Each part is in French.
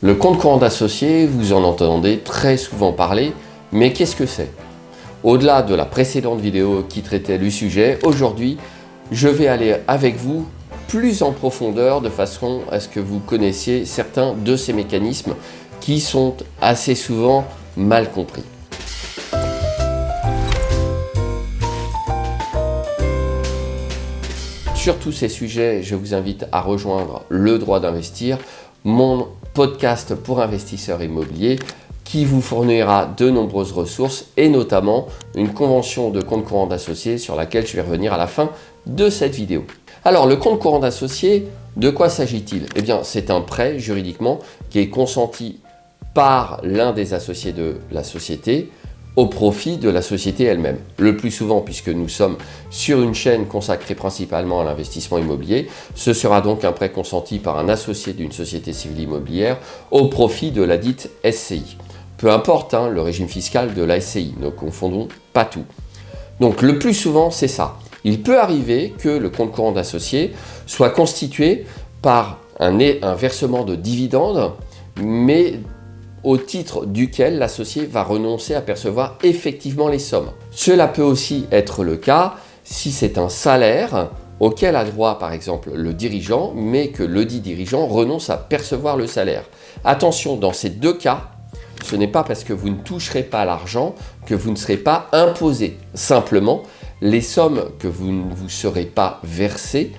Le compte courant d'associé, vous en entendez très souvent parler, mais qu'est-ce que c'est? Au-delà de la précédente vidéo qui traitait le sujet, aujourd'hui, je vais aller avec vous plus en profondeur de façon à ce que vous connaissiez certains de ces mécanismes qui sont assez souvent mal compris. Sur tous ces sujets, je vous invite à rejoindre Le Droit d'Investir, mon podcast pour investisseurs immobiliers qui vous fournira de nombreuses ressources et notamment une convention de compte courant d'associé sur laquelle je vais revenir à la fin de cette vidéo. Alors, le compte courant d'associé, de quoi s'agit-il? Eh bien, c'est un prêt juridiquement qui est consenti par l'un des associés de la société au profit de la société elle-même. Le plus souvent, puisque nous sommes sur une chaîne consacrée principalement à l'investissement immobilier, ce sera donc un prêt consenti par un associé d'une société civile immobilière au profit de la dite SCI. Peu importe le régime fiscal de la SCI, ne confondons pas tout. Donc le plus souvent, c'est ça. Il peut arriver que le compte courant d'associé soit constitué par un versement de dividendes, mais au titre duquel l'associé va renoncer à percevoir effectivement les sommes. Cela peut aussi être le cas si c'est un salaire auquel a droit par exemple le dirigeant, mais que le dit dirigeant renonce à percevoir le salaire. Attention, dans ces deux cas, ce n'est pas parce que vous ne toucherez pas l'argent que vous ne serez pas imposé. Simplement, les sommes que vous ne vous serez pas versées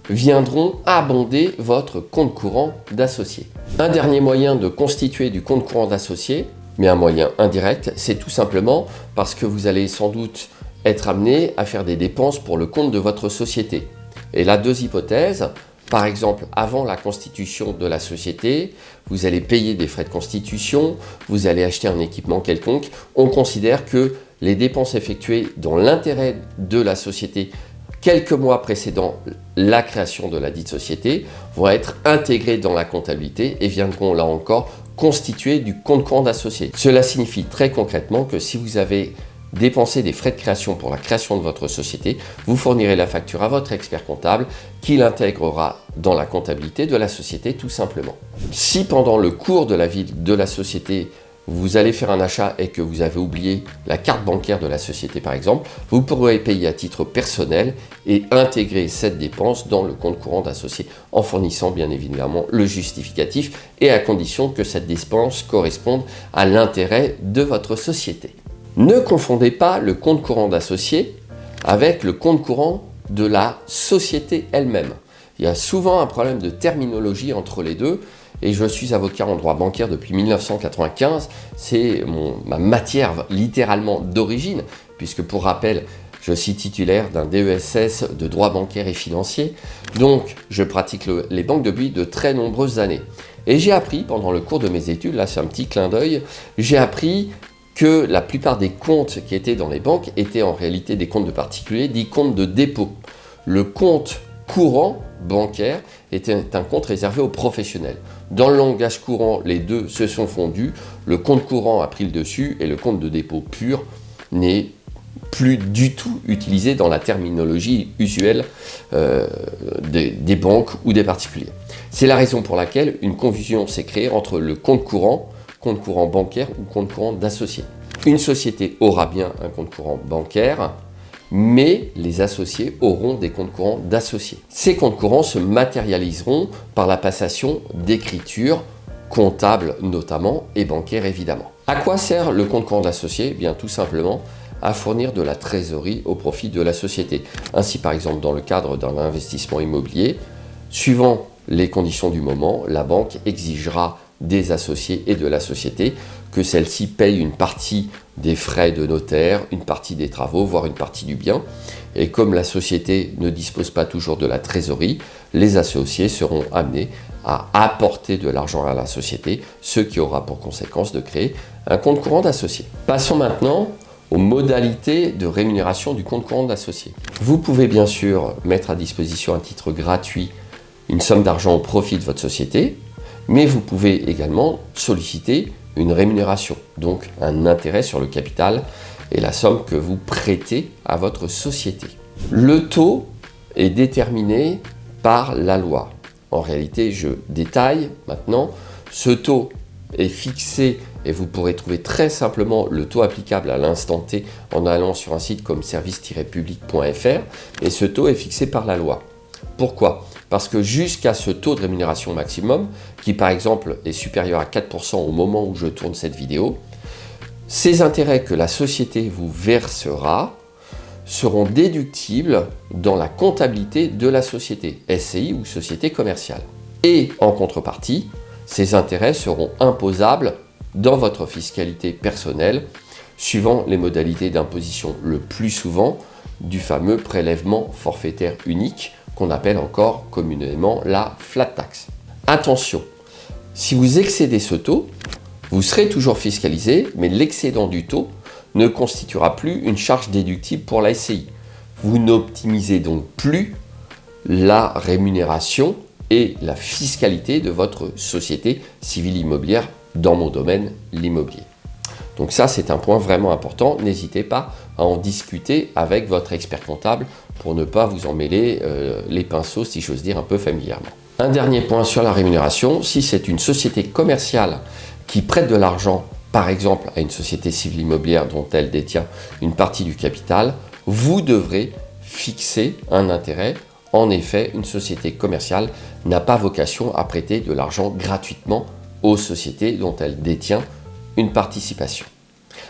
viendront abonder votre compte courant d'associé. Un dernier moyen de constituer du compte courant d'associé, mais un moyen indirect, c'est tout simplement parce que vous allez sans doute être amené à faire des dépenses pour le compte de votre société. Et là, deux hypothèses. Par exemple, avant la constitution de la société, vous allez payer des frais de constitution, vous allez acheter un équipement quelconque. On considère que les dépenses effectuées dans l'intérêt de la société quelques mois précédant la création de la dite société vont être intégrées dans la comptabilité et viendront là encore constituer du compte courant d'associé. Cela signifie très concrètement que si vous avez dépensé des frais de création pour la création de votre société, vous fournirez la facture à votre expert comptable qui l'intégrera dans la comptabilité de la société tout simplement. Si pendant le cours de la vie de la société, vous allez faire un achat et que vous avez oublié la carte bancaire de la société par exemple, vous pourrez payer à titre personnel et intégrer cette dépense dans le compte courant d'associé en fournissant bien évidemment le justificatif et à condition que cette dépense corresponde à l'intérêt de votre société. Ne confondez pas le compte courant d'associé avec le compte courant de la société elle-même. Il y a souvent un problème de terminologie entre les deux. Et je suis avocat en droit bancaire depuis 1995, c'est ma matière littéralement d'origine, puisque pour rappel, je suis titulaire d'un DESS de droit bancaire et financier, donc je pratique les banques depuis de très nombreuses années. Et j'ai appris pendant le cours de mes études, là c'est un petit clin d'œil, j'ai appris que la plupart des comptes qui étaient dans les banques étaient en réalité des comptes de particuliers, dits comptes de dépôt. Le compte courant bancaire était un compte réservé aux professionnels. Dans le langage courant, les deux se sont fondus, le compte courant a pris le dessus et le compte de dépôt pur n'est plus du tout utilisé dans la terminologie usuelle des banques ou des particuliers. C'est la raison pour laquelle une confusion s'est créée entre le compte courant bancaire ou compte courant d'associé. Une société aura bien un compte courant bancaire, mais les associés auront des comptes courants d'associés. Ces comptes courants se matérialiseront par la passation d'écritures comptables notamment et bancaires évidemment. À quoi sert le compte courant d'associé? Eh bien tout simplement à fournir de la trésorerie au profit de la société. Ainsi par exemple dans le cadre d'un investissement immobilier, suivant les conditions du moment, la banque exigera des associés et de la société que celle-ci paye une partie des frais de notaire, une partie des travaux, voire une partie du bien. Et comme la société ne dispose pas toujours de la trésorerie, les associés seront amenés à apporter de l'argent à la société, ce qui aura pour conséquence de créer un compte courant d'associé. Passons maintenant aux modalités de rémunération du compte courant d'associé. Vous pouvez bien sûr mettre à disposition à titre gratuit une somme d'argent au profit de votre société, mais vous pouvez également solliciter une rémunération, donc un intérêt sur le capital et la somme que vous prêtez à votre société. Le taux est déterminé par la loi. En réalité, je détaille maintenant, ce taux est fixé et vous pourrez trouver très simplement le taux applicable à l'instant T en allant sur un site comme service-public.fr et ce taux est fixé par la loi. Pourquoi ? Parce que jusqu'à ce taux de rémunération maximum, qui par exemple est supérieur à 4% au moment où je tourne cette vidéo, ces intérêts que la société vous versera seront déductibles dans la comptabilité de la société, SCI ou société commerciale. Et en contrepartie, ces intérêts seront imposables dans votre fiscalité personnelle, suivant les modalités d'imposition le plus souvent du fameux prélèvement forfaitaire unique, qu'on appelle encore communément la flat tax. Attention, si vous excédez ce taux, vous serez toujours fiscalisé, mais l'excédent du taux ne constituera plus une charge déductible pour la SCI. Vous n'optimisez donc plus la rémunération et la fiscalité de votre société civile immobilière dans mon domaine, l'immobilier. Donc ça, c'est un point vraiment important. N'hésitez pas à en discuter avec votre expert comptable pour ne pas vous emmêler les pinceaux, si j'ose dire, un peu familièrement. Un dernier point sur la rémunération, si c'est une société commerciale qui prête de l'argent, par exemple à une société civile immobilière dont elle détient une partie du capital, vous devrez fixer un intérêt. En effet, une société commerciale n'a pas vocation à prêter de l'argent gratuitement aux sociétés dont elle détient une participation.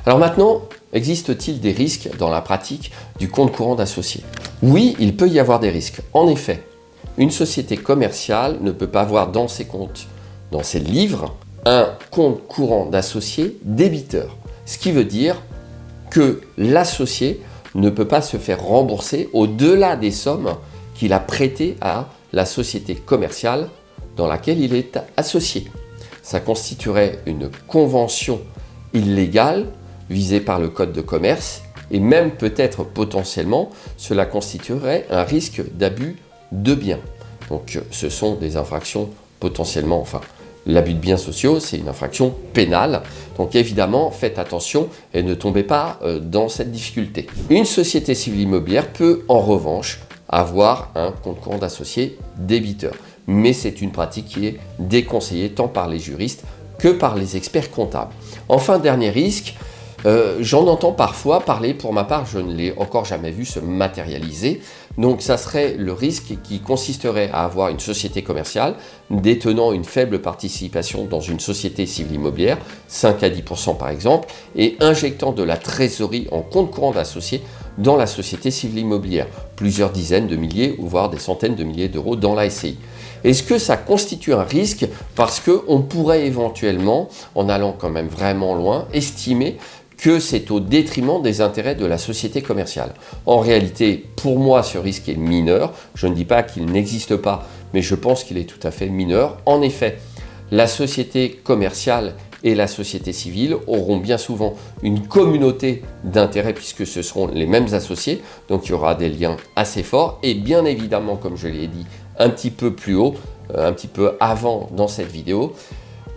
Alors maintenant, existe-t-il des risques dans la pratique du compte courant d'associé ? Oui, il peut y avoir des risques. En effet, une société commerciale ne peut pas avoir dans ses comptes, dans ses livres, un compte courant d'associé débiteur. Ce qui veut dire que l'associé ne peut pas se faire rembourser au-delà des sommes qu'il a prêtées à la société commerciale dans laquelle il est associé. Ça constituerait une convention illégale visée par le code de commerce et même peut-être potentiellement cela constituerait un risque d'abus de biens. Donc ce sont des infractions potentiellement, l'abus de biens sociaux, c'est une infraction pénale. Donc évidemment, faites attention et ne tombez pas dans cette difficulté. Une société civile immobilière peut en revanche avoir un compte courant d'associé débiteur. Mais c'est une pratique qui est déconseillée tant par les juristes que par les experts comptables. Enfin, dernier risque, j'en entends parfois parler, pour ma part, je ne l'ai encore jamais vu se matérialiser. Donc ça serait le risque qui consisterait à avoir une société commerciale détenant une faible participation dans une société civile immobilière, 5 à 10% par exemple, et injectant de la trésorerie en compte courant d'associé dans la société civile immobilière, plusieurs dizaines de milliers ou voire des centaines de milliers d'euros dans la SCI. Est-ce que ça constitue un risque parce qu'on pourrait éventuellement, en allant quand même vraiment loin, estimer que c'est au détriment des intérêts de la société commerciale. En réalité, pour moi, ce risque est mineur. Je ne dis pas qu'il n'existe pas, mais je pense qu'il est tout à fait mineur. En effet, la société commerciale et la société civile auront bien souvent une communauté d'intérêts puisque ce seront les mêmes associés. Donc il y aura des liens assez forts. Et bien évidemment, comme je l'ai dit un petit peu plus haut, un petit peu avant dans cette vidéo,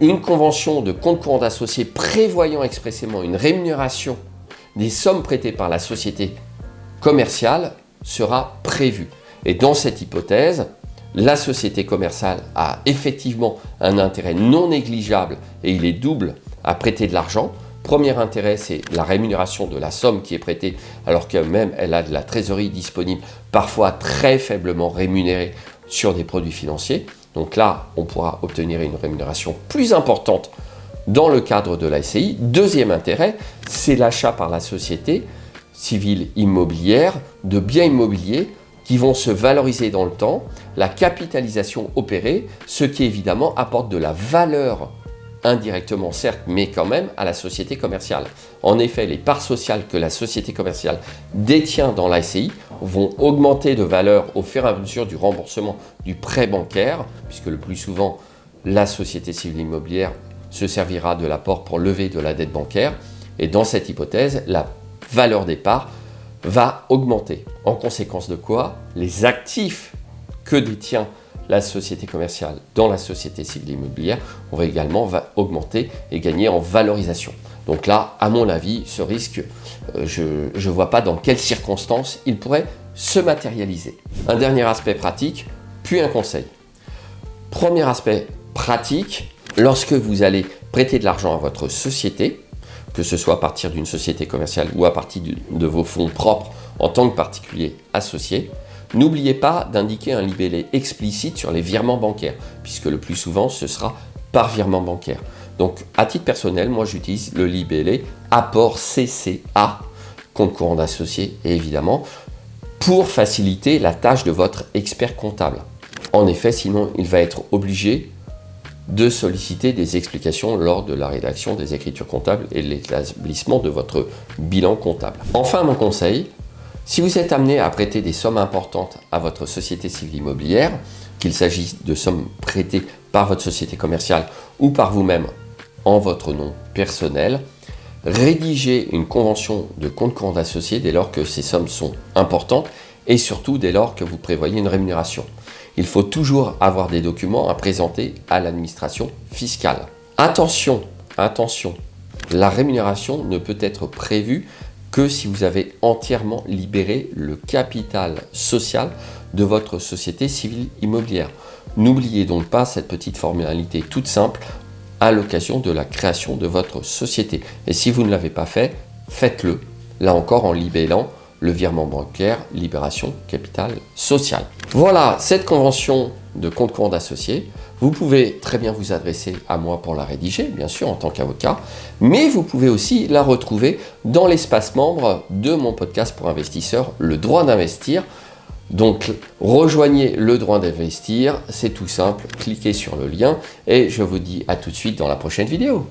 une convention de compte courant d'associés prévoyant expressément une rémunération des sommes prêtées par la société commerciale sera prévue. Et dans cette hypothèse, la société commerciale a effectivement un intérêt non négligeable et il est double à prêter de l'argent. Premier intérêt, c'est la rémunération de la somme qui est prêtée alors que même elle a de la trésorerie disponible, parfois très faiblement rémunérée sur des produits financiers. Donc là, on pourra obtenir une rémunération plus importante dans le cadre de la SCI. Deuxième intérêt, c'est l'achat par la société civile immobilière de biens immobiliers qui vont se valoriser dans le temps, la capitalisation opérée, ce qui évidemment apporte de la valeur indirectement certes, mais quand même à la société commerciale. En effet, les parts sociales que la société commerciale détient dans la SCI vont augmenter de valeur au fur et à mesure du remboursement du prêt bancaire, puisque le plus souvent, la société civile immobilière se servira de l'apport pour lever de la dette bancaire. Et dans cette hypothèse, la valeur des parts va augmenter. En conséquence de quoi, les actifs que détient la société commerciale dans la société civile immobilière, on va également augmenter et gagner en valorisation. Donc là, à mon avis, ce risque, je ne vois pas dans quelles circonstances il pourrait se matérialiser. Un dernier aspect pratique, puis un conseil. Premier aspect pratique, lorsque vous allez prêter de l'argent à votre société, que ce soit à partir d'une société commerciale ou à partir de vos fonds propres en tant que particulier associé, n'oubliez pas d'indiquer un libellé explicite sur les virements bancaires, puisque le plus souvent, ce sera par virement bancaire. Donc, à titre personnel, moi, j'utilise le libellé apport CCA, compte courant d'associé, évidemment, pour faciliter la tâche de votre expert comptable. En effet, sinon, il va être obligé de solliciter des explications lors de la rédaction des écritures comptables et l'établissement de votre bilan comptable. Enfin, mon conseil, si vous êtes amené à prêter des sommes importantes à votre société civile immobilière, qu'il s'agisse de sommes prêtées par votre société commerciale ou par vous-même en votre nom personnel, rédigez une convention de compte courant d'associé dès lors que ces sommes sont importantes et surtout dès lors que vous prévoyez une rémunération. Il faut toujours avoir des documents à présenter à l'administration fiscale. Attention, attention, la rémunération ne peut être prévue que si vous avez entièrement libéré le capital social de votre société civile immobilière. N'oubliez donc pas cette petite formalité toute simple à l'occasion de la création de votre société. Et si vous ne l'avez pas fait, faites-le, là encore en libellant le virement bancaire, libération capital social. Voilà cette convention de compte courant d'associé. Vous pouvez très bien vous adresser à moi pour la rédiger, bien sûr, en tant qu'avocat, mais vous pouvez aussi la retrouver dans l'espace membre de mon podcast pour investisseurs, le droit d'investir. Donc, rejoignez le droit d'investir, c'est tout simple, cliquez sur le lien et je vous dis à tout de suite dans la prochaine vidéo.